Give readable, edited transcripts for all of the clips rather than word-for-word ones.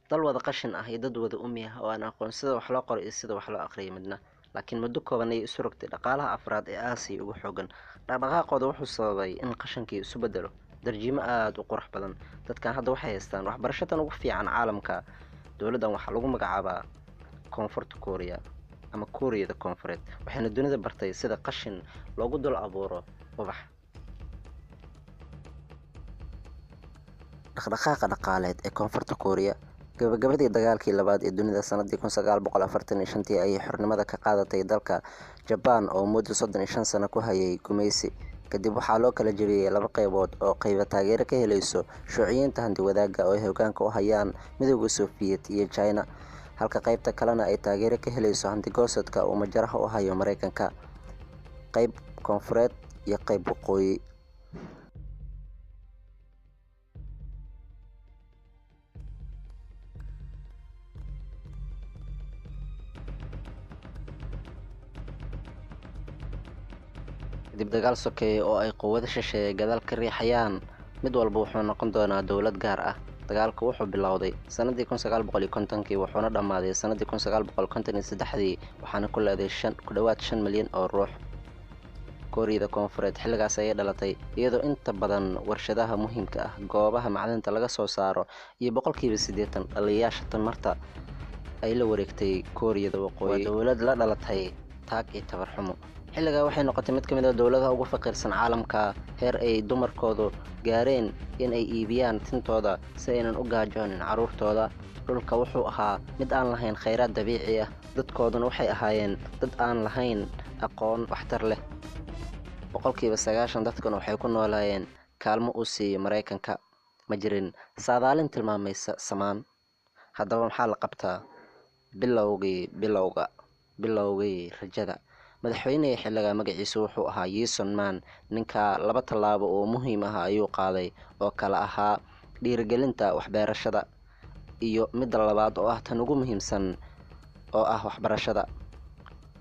dal wada qashin ah iyo dad wada umi ah oo aan aqoon sida wax loo qoro iyo sida wax loo aqriyo midna, laakiin muddo kooban ayay isu rogtay dhaqaalaha afraad ee Aasiya ugu xooggan. Dhaqdhaqaaqooda wuxuu sababay in qashinkii isu beddelo darjiimo aad u qurux badan. Dadkan hadda waxay haystaan waxbarashadan ugu fiican caalamka. Dowladdan waxaa lagu magacaabaa Koonfurta Kooriya ama Kuuriyada Koonfureed, waxayna dunida bartay sida qashin loogu dul abuuro ubax. Dhaqdhaqaaqa dhaqaaleed ee Koonfurta Kooriya. Gabagabadii dagaalkii labaad ee dunida sanadii 1945 ayay xornimada ka qaadatay dalka Jabaan oo muddo 35 sano ku hayay gumaysi. Kadib waxaa loo kala jebiyey laba qaybood oo qaybo taageero ka helayso Shuuciyiinta hanti-wadaagga oo ay hoggaanka u hayaan Midowga Sofiyeet iyo China, halka qaybta kalena ay taageero ka helayso hanti-goosadka uu majaraha u hayo Mareykanka, qayb koonfureed iyo qayb waqooyi. Kadib dagaal sokeeye oo ay quwado shisheeye gadaal ka riixayaan, mid walba wuxuu noqon doonaa dowlad gaar ah. Dagaalku wuxuu bilowday sanadii 1950 wuxuuna dhammaaday sanadii 1953 waxaana ku leeday ku dhawaad 5 milyan oo ruux. Kuuriyada Koonfureed xilligaas ayay dhalatay iyadoo inta badan warshadaha muhiimka ah, goobaha macdanta laga soo saaro iyo 80% dhaliyayaasha tamarta ay la wareegtay Kuuriyada Waqooyi. Waa dowlad la dhalatay taag iyo tabar xumo. xilligaa waxay noqotay mid ka mid ah dowladaha ugu faqiirsan caalamka, heer ay dumarkoodu gaareen in ay iibiyaan tintooda si aynan u gaajoonin carruurtooda. Dhulka wuxuu ahaa mid aan lahayn kheyraad dabiici ah, dadkooduna waxay ahaayeen dad aan lahayn aqoon waxtar leh. 90% dadkan waxay ku noolaayeen kaalmo uu siiyo Mareykanka. Ma jirin saadaalin tilmaamaysa samaan. Haddaba maxaa la qabtaa? Bilowgii rajada. Madaxweynaha xilliga magaciisu wuxuu ahaa Lee Son-man. Ninka laba tallaabo oo muhiim ah ayuu qaaday oo kala ahaa dhiirigelinta waxbarashada iyo midda labaad oo ah tan ugu muhiimsan oo ah waxbarashada.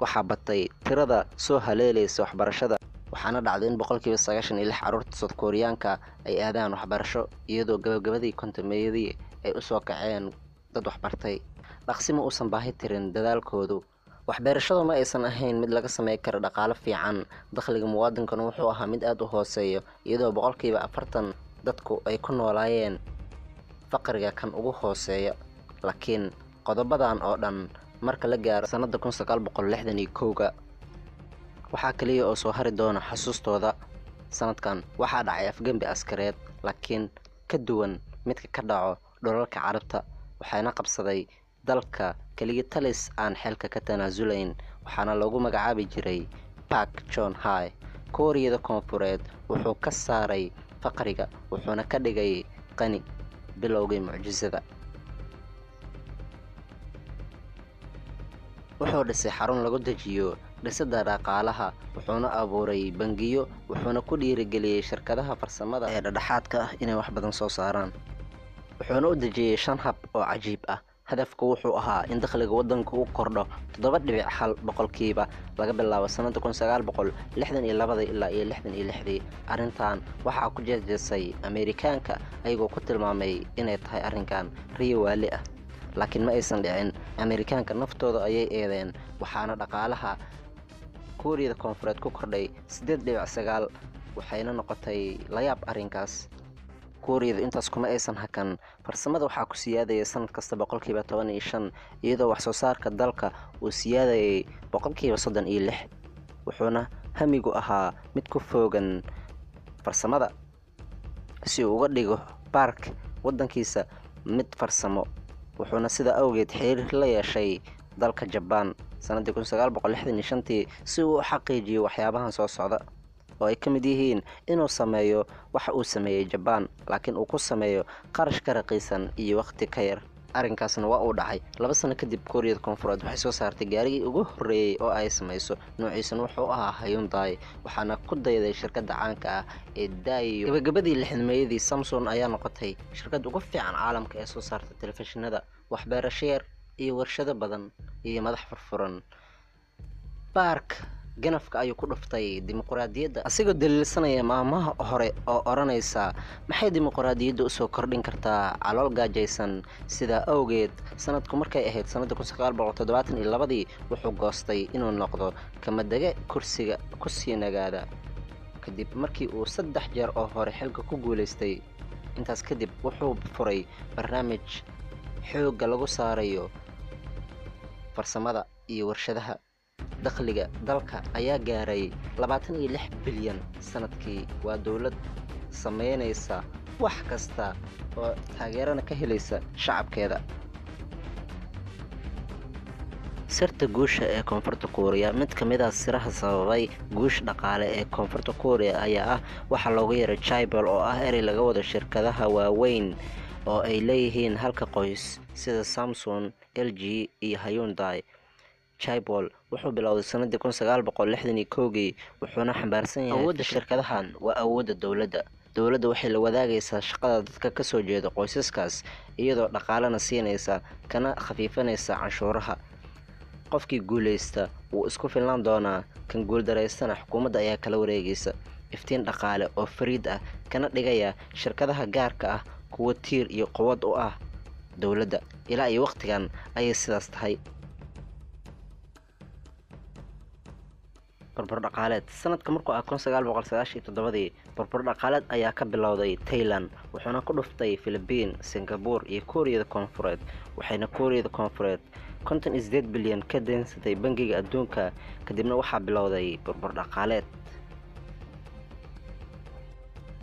Waxaa batay tirada soo haleelaysa waxbarashada, waxaana dhacday in 96% carruurta South Koreaanka ay aadaan waxbarasho, iyadoo gabagabadii kontameeyadii ay u soo kaceen dad waxbartay. Dhaqsimo uusan baahi tirin dadaalkoodu. Waxbarashadu ma aysan ahayn mid laga sameyn karo dhaqaale fiican. Dakhliga muwaadinkan wuxuu ahaa mid aad u hooseeya, iyadoo 40% dadku ay ku noolaayeen faqriga kan ugu hooseeya. Laakiin qodobadan oo dhan marka la gaaro sanadda 1961 waxaa kaliya oo soo hari doona xasuustooda. Sanadkan waxaa dhacay afgembi askareed, laakiin ka duwan midka ka dhaco dhulalka Carabta, waxaana qabsaday dalka keligii talis aan xilka ka tanaasulayn, waxaana loogu magacaabi jiray Park Geun-hye. Kuuriyada Koonfureed wuxuu ka saaray faqriga wuxuuna ka dhigay qani. Bilowgii mucjisada. Wuxuu dhisay xarun lagu dejiyo dhisidda dhaqaalaha, wuxuuna abuuray bangiyo, wuxuuna ku dhiirigeliyey shirkadaha farsamada ee dhexdhexaadka ah inay wax badan soo saaraan. Wuxuuna u dejiyey 5 hab oo cajiib ah. Hadafku wuxuu ahaa in dakhliga waddanka uu kordho 7.1% laga bilaabo sanadda 1962 ilaa 66. Arrintan waxaa ku jeesjeesay Ameerikaanka ayagoo ku tilmaamay inay tahay arrinkan riyo waali ah, laakiin ma aysan dhicin. Ameerikaanka naftooda ayay eedeen, waxaana dhaqaalaha Kuuriyada Koonfureed ku kordhay 8.9, waxayna noqotay la yaab arrinkaas. Kuuriyadu intaas kuma aysan hakan. Farsamada waxaa ku siyaadayay sanad kasta 15%, iyadoo wax soo saarka dalka uu siyaadayay 36%, wuxuuna hamigu ahaa mid ku fogan farsamada si uu uga dhigo Park waddankiisa mid farsamo. Wuxuuna sida awgeed xiriir la yeeshay dalka Jabaan sanadii 1965 si uu u xaqiijiyo waxyaabahan soo socda, oo ay ka mid yihiin inuu sameeyo waxa uu sameeyey Jabaan, laakiin uu ku sameeyo qarash ka raqiisan iyo waqti ka yar. Arrinkaasna waa uu dhacay. 2 sano kadib, Kuuriyada Koonfureed waxay soo saartay gaarigii ugu horreeyay oo ay samayso, noociisana wuxuu ahaa Hyundai, waxaana ku dayday shirkadda caanka ah ee Daewoo. Gabagabadii 60meeyadii, Samsung ayaa noqotay shirkadda ugu fiican caalamka ee soo saarta telefishinada, waxbarasho yar iyo warshado badan iyo madax furfuran. Park ganafka ayuu ku dhuftay dimuqraadiyadda asigoo daliilsanaya maamaha hore oo odhanaysa maxay dimuqraadiyadda usoo kordhin kartaa calool gaajaysan. sidaa awgeed sanadku markay ahayd sanadda 1972 wuxuu goostay inuu noqdo kamadege kursiga ku sii nagaada kadib markii uu 3 jeer oo hore xilka ku guulaystay. intaas kadib wuxuu furay barnaamij xoogga lagu saarayo farsamada iyo warshadaha. dakhliga dalka ayaa gaaray 26 bilyan sanadkii. waa dowlad sameynaysa wax kasta oo taageerana ka helaysa shacabkeeda. sirta guusha ee koonfurta kuuriya. mid ka mid ah siraha sababay guusha dhaqaale ee koonfurta kuuriya ayaa ah waxa loogu yeeray chaebol oo ah erey laga wado shirkadaha waaweyn oo ay leeyihiin halka qoys sida Samsung, LG iyo Hyundai. chaebol wuxuu bilowday sanadii 1961 wuxuuna xambaarsan yahay awoodda shirkadahan waa awoodda dowladda. dowladda waxay la wadaagaysaa shaqada dadka ka soo jeeda qoysaskaas iyadoo dhaqaalena siinaysa kana khafiifinaysa canshuuraha. qofkii guulaysta wuu isku filnaan doonaa, kan guuldaraystana xukuumadda ayaa kala wareegaysa. iftiin dhaqaale oo fariid ah kana dhigaya shirkadaha gaarka ah kuwa tiir iyo quwad u ah dowladda. ilaa iyo waqtigan ayay sidaas tahay. barbur dhaqaaleed. sanadka markuu ah 1997 barbur dhaqaaleed ayaa ka bilowday Thailand wuxuuna ku dhuftay Philippines, Singapore iyo Kuuriyada Koonfureed. waxayna Kuuriyada Koonfureed 58 bilyan ka deensatay bangiga adduunka. kadibna waxaa bilowday barbur dhaqaaleed.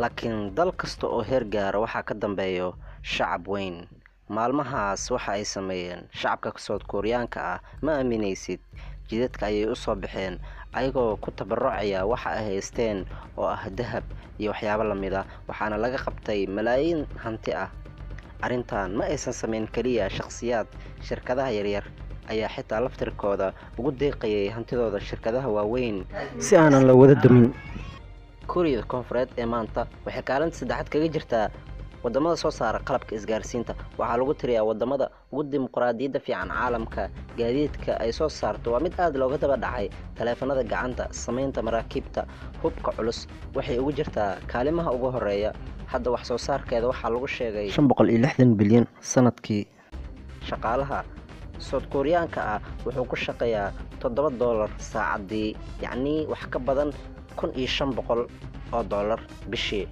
laakiin dal kasta oo heer gaara waxaa ka dambeeyo shacab weyn. maalmahaas waxa ay sameeyeen shacabka South Koreaanka ah ma aaminaysid. jidadka ayay u soo baxeen ayagoo ku tabarucaya waxa ay haysteen oo ah dahab iyo waxyaabo lamid ah, waxaana laga qabtay malaayiin hanti ah. arrintan ma aysan sameyn kaliya shakhsiyaad. shirkadaha yaryar ayaa xitaa laftirkooda ugu deeqayay hantidooda shirkadaha waaweyn si aanan la wada damin. Kuuriyada Koonfureed ee maanta waxay kaalinta saddexaad kaga jirtaa wadamada soo saara qalabka isgaarsiinta. waxaa lagu tiriyaa wadamada ugu dimuqraadiyadda fiican caalamka. gaadiidka ay soo saarto waa mid aad looga daba dhacay. taleefanada gacanta, samaynta maraakiibta, hubka culus waxay ugu jirtaa kaalimaha ugu horeeya. hadda wax soo saarkeeda waxaa lagu sheegay 560 bilyan sanadkii. shaqaalaha South Koreaanka ah wuxuu ku shaqeeyaa $7 saacadii, yacni wax ka badan $1,500 bishii.